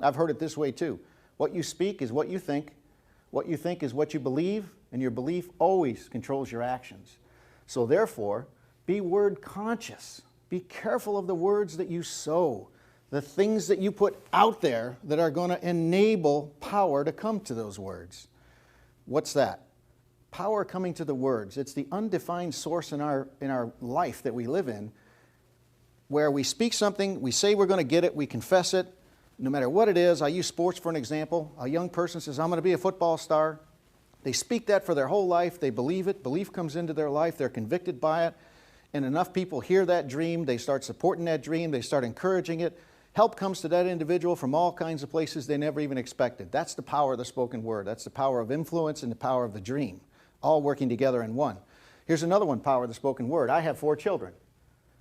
I've heard it this way too. What you speak is what you think is what you believe, and your belief always controls your actions. So therefore, be word conscious. Be careful of the words that you sow, the things that you put out there that are going to enable power to come to those words. What's that? Power coming to the words. It's the undefined source in our life that we live in, where we speak something, we say we're going to get it, we confess it, no matter what it is. I use sports for an example. A young person says, I'm going to be a football star. They speak that for their whole life. They believe it. Belief comes into their life. They're convicted by it. And enough people hear that dream. They start supporting that dream. They start encouraging it. Help comes to that individual from all kinds of places they never even expected. That's the power of the spoken word. That's the power of influence and the power of the dream, all working together in one. Here's another one, power of the spoken word. I have 4 children.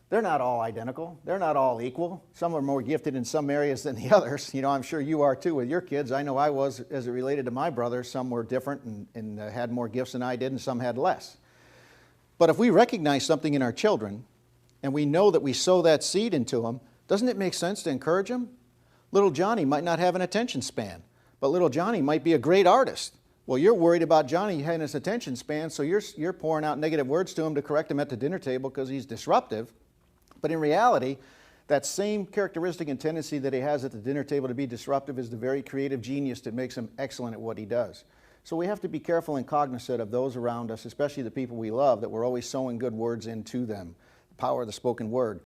They're not all identical. They're not all equal. Some are more gifted in some areas than the others. You know, I'm sure you are too with your kids. I know I was as it related to my brothers. Some were different and had more gifts than I did, and some had less. But if we recognize something in our children, and we know that we sow that seed into them, doesn't it make sense to encourage them? Little Johnny might not have an attention span, but little Johnny might be a great artist. Well, you're worried about Johnny having his attention span, so you're pouring out negative words to him to correct him at the dinner table because he's disruptive. But in reality, that same characteristic and tendency that he has at the dinner table to be disruptive is the very creative genius that makes him excellent at what he does. So we have to be careful and cognizant of those around us, especially the people we love, that we're always sowing good words into them. The power of the spoken word.